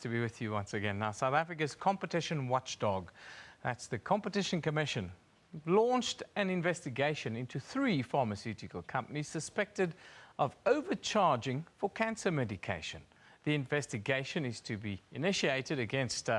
To be with you once again. Now, South Africa's competition watchdog, that's the Competition Commission, launched an investigation into 3 pharmaceutical companies suspected of overcharging for cancer medication. The investigation is to be initiated against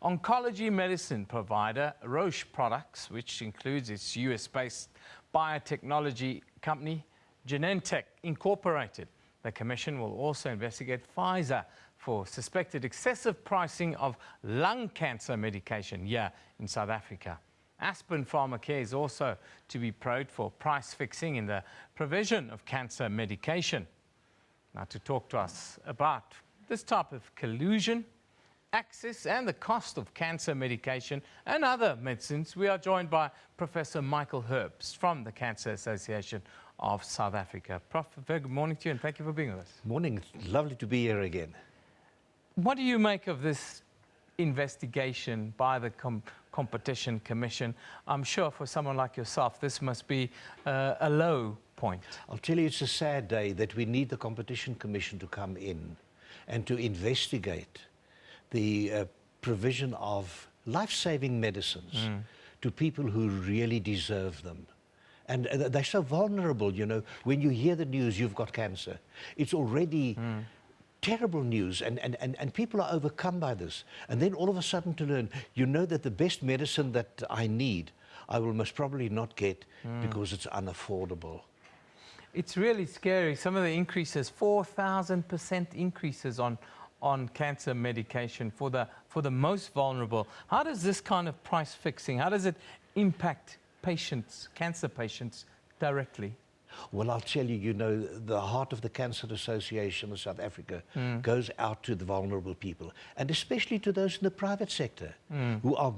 oncology medicine provider Roche Products, which includes its US-based biotechnology company Genentech Incorporated. The Commission will also investigate Pfizer for suspected excessive pricing of lung cancer medication here in South Africa. Aspen Pharmacare is also to be probed for price fixing in the provision of cancer medication. Now, to talk to us about this type of collusion, access and the cost of cancer medication and other medicines, we are joined by Professor Michael Herbst from the Cancer Association of South Africa. Prof, very good morning to you and thank you for being with us. Morning. It's lovely to be here again. What do you make of this investigation by the Competition Commission? I'm sure for someone like yourself, this must be a low point. I'll tell you, it's a sad day that we need the Competition Commission to come in and to investigate the provision of life-saving medicines to people who really deserve them. And they're so vulnerable, you know. When you hear the news, you've got cancer. It's already terrible news, and people are overcome by this. And then all of a sudden to learn, you know, that the best medicine that I need, I will most probably not get because it's unaffordable. It's really scary. Some of the increases, 4,000% increases on cancer medication for the most vulnerable. How does this kind of price fixing, how does it impact patients, cancer patients, directly? Well, I'll tell you, you know, the heart of the Cancer Association of South Africa goes out to the vulnerable people, and especially to those in the private sector who are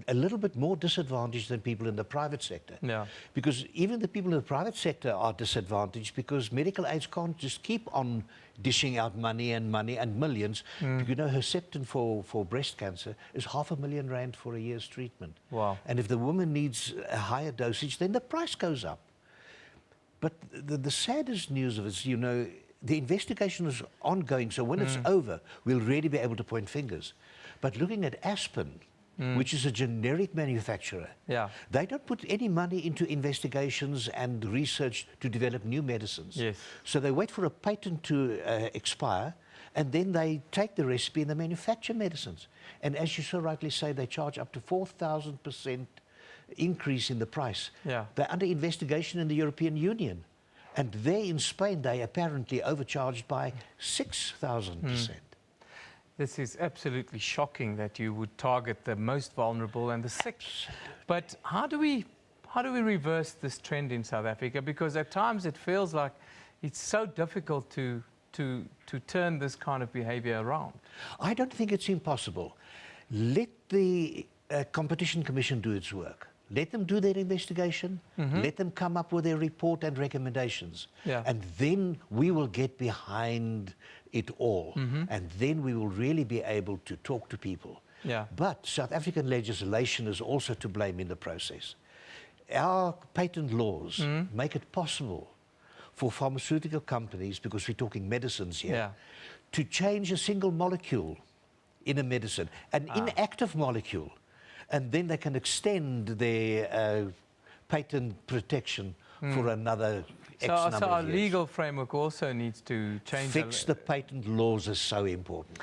a little bit more disadvantaged than people in the private sector. Yeah. Because even the people in the private sector are disadvantaged because medical aids can't just keep on dishing out money and millions. You know, Herceptin for breast cancer is R500,000 for a year's treatment. Wow. And if the woman needs a higher dosage, then the price goes up. But the saddest news of it is, you know, the investigation is ongoing, so when it's over, we'll really be able to point fingers. But looking at Aspen, which is a generic manufacturer, they don't put any money into investigations and research to develop new medicines. Yes. So they wait for a patent to expire, and then they take the recipe and they manufacture medicines. And as you so rightly say, they charge up to 4,000% increase in the price. Yeah. They're under investigation in the European Union. And there in Spain, they apparently overcharged by 6,000%. This is absolutely shocking that you would target the most vulnerable and the sick. But how do we reverse this trend in South Africa? Because at times it feels like it's so difficult to turn this kind of behavior around. I don't think it's impossible. Let the Competition Commission do its work. Let them do their investigation, let them come up with their report and recommendations. Yeah. And then we will get behind it all. And then we will really be able to talk to people. Yeah. But South African legislation is also to blame in the process. Our patent laws make it possible for pharmaceutical companies, because we're talking medicines here, to change a single molecule in a medicine, an inactive molecule. And then they can extend their patent protection for another X number of years. So our legal framework also needs to change. Fix the patent laws is so important.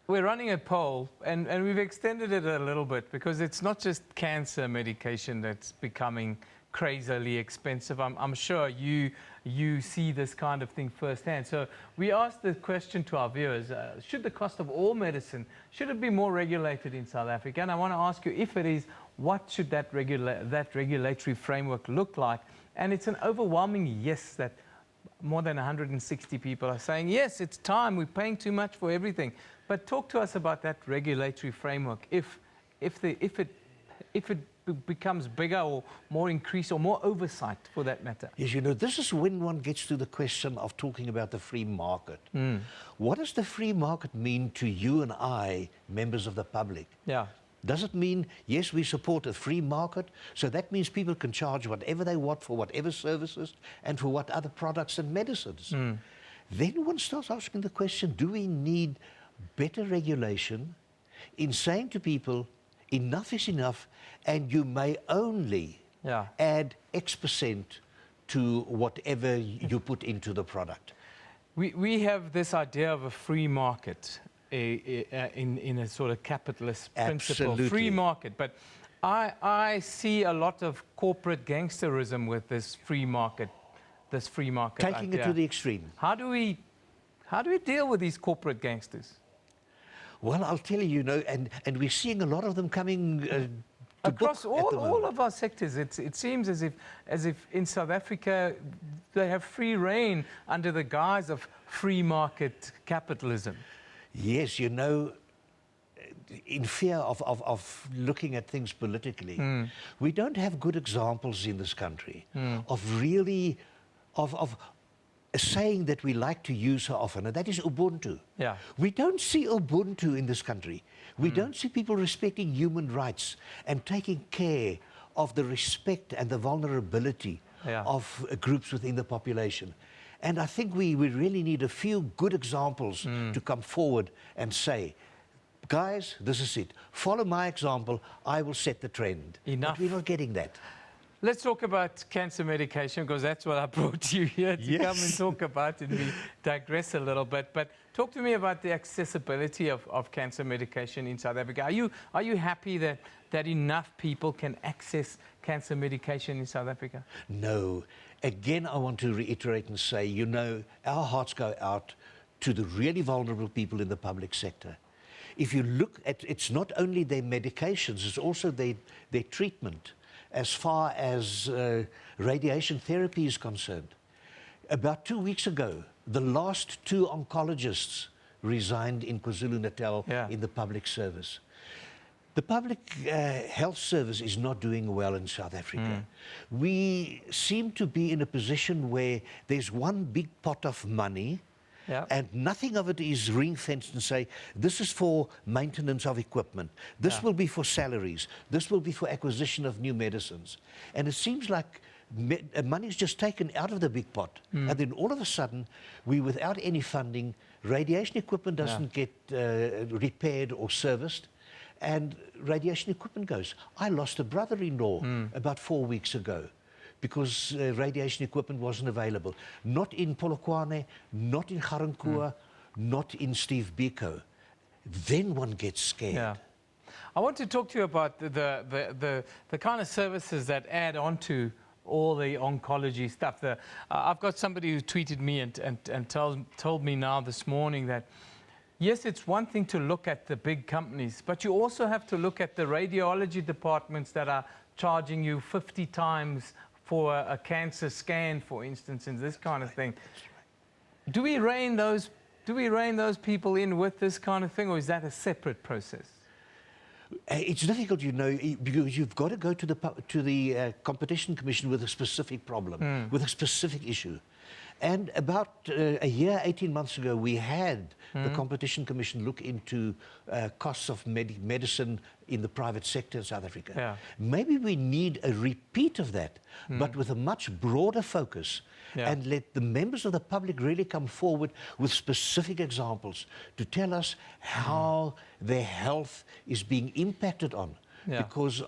We're running a poll, and we've extended it a little bit because it's not just cancer medication that's becoming crazily expensive. I'm sure you see this kind of thing firsthand. So we asked the question to our viewers, should the cost of all medicine, should it be more regulated in South Africa? And I want to ask you, if it is, what should that regulatory framework look like? And it's an overwhelming yes, that more than 160 people are saying, yes, it's time, we're paying too much for everything. But talk to us about that regulatory framework. If it becomes bigger or more increase or more oversight for that matter. Yes, you know, this is when one gets to the question of talking about the free market. What does the free market mean to you and I, members of the public? Yeah. Does it mean, yes, we support a free market, so that means people can charge whatever they want for whatever services and for what other products and medicines? Then one starts asking the question, do we need better regulation, in saying to people, enough is enough, and you may only add X% to whatever you put into the product. We have this idea of a free market in a sort of capitalist principle. Absolutely. Free market. But I see a lot of corporate gangsterism with this free market Taking idea. it to the extreme. How do we deal with these corporate gangsters? Well, I'll tell you, and we're seeing a lot of them coming across all of our sectors. It seems as if in South Africa they have free reign under the guise of free market capitalism. Yes, in fear of looking at things politically, we don't have good examples in this country of really of a saying that we like to use so often, and that is Ubuntu. Yeah. We don't see Ubuntu in this country. We don't see people respecting human rights and taking care of the respect and the vulnerability of groups within the population. And I think we really need a few good examples to come forward and say, guys, this is it. Follow my example. I will set the trend. Enough. But we're not getting that. Let's talk about cancer medication, because that's what I brought you here to come and talk about, and we digress a little bit. But talk to me about the accessibility of cancer medication in South Africa. Are you happy that enough people can access cancer medication in South Africa? No. Again, I want to reiterate and say, our hearts go out to the really vulnerable people in the public sector. If you look at, it's not only their medications, it's also their treatment. As far as radiation therapy is concerned. About 2 weeks ago, the last 2 oncologists resigned in KwaZulu-Natal in the public service. The public health service is not doing well in South Africa. We seem to be in a position where there's one big pot of money, and nothing of it is ring-fenced and say, this is for maintenance of equipment, this will be for salaries, this will be for acquisition of new medicines. And it seems like money is just taken out of the big pot. And then all of a sudden, without any funding, radiation equipment doesn't get repaired or serviced, and radiation equipment goes. I lost a brother-in-law about 4 weeks ago, because radiation equipment wasn't available. Not in Polokwane, not in Garankuwa, not in Steve Biko. Then one gets scared. Yeah. I want to talk to you about the kind of services that add on to all the oncology stuff. I've got somebody who tweeted me and told me now this morning that, yes, it's one thing to look at the big companies, but you also have to look at the radiology departments that are charging you 50 times for a cancer scan, for instance, and this kind of thing. Do we rein those people in with this kind of thing, or is that a separate process? It's difficult, because you've got to go to the Competition Commission with a specific problem, with a specific issue. And about a year, 18 months ago, we had the Competition Commission look into costs of medicine in the private sector in South Africa. Yeah. Maybe we need a repeat of that, but with a much broader focus, and let the members of the public really come forward with specific examples to tell us how their health is being impacted on. Because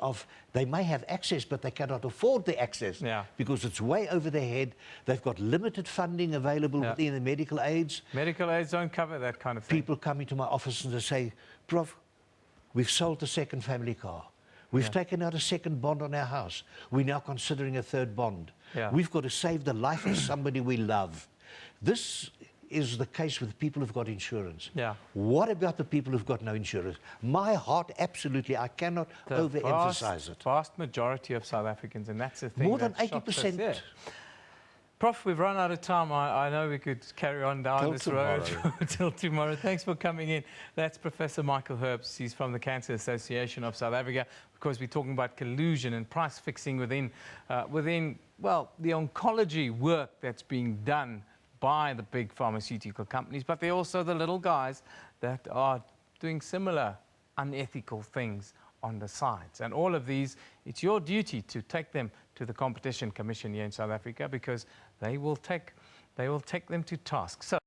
they may have access, but they cannot afford the access because it's way over their head. They've got limited funding available within the medical aids. Medical aids don't cover that kind of thing. People come into my office and they say, Prof, we've sold the second family car. We've taken out a second bond on our house. We're now considering a third bond. We've got to save the life of somebody we love. This is the case with people who've got insurance. What about the people who've got no insurance? My heart, absolutely, I cannot overemphasize it. Vast majority of South Africans, and that's the thing. More than 80%. Prof, we've run out of time. I know we could carry on down this road till tomorrow. Thanks for coming in. That's Professor Michael Herbst. He's from the Cancer Association of South Africa. Of course, we're talking about collusion and price fixing within the oncology work that's being done by the big pharmaceutical companies, but they're also the little guys that are doing similar unethical things on the sides. And all of these, it's your duty to take them to the Competition Commission here in South Africa, because they will take them to task. So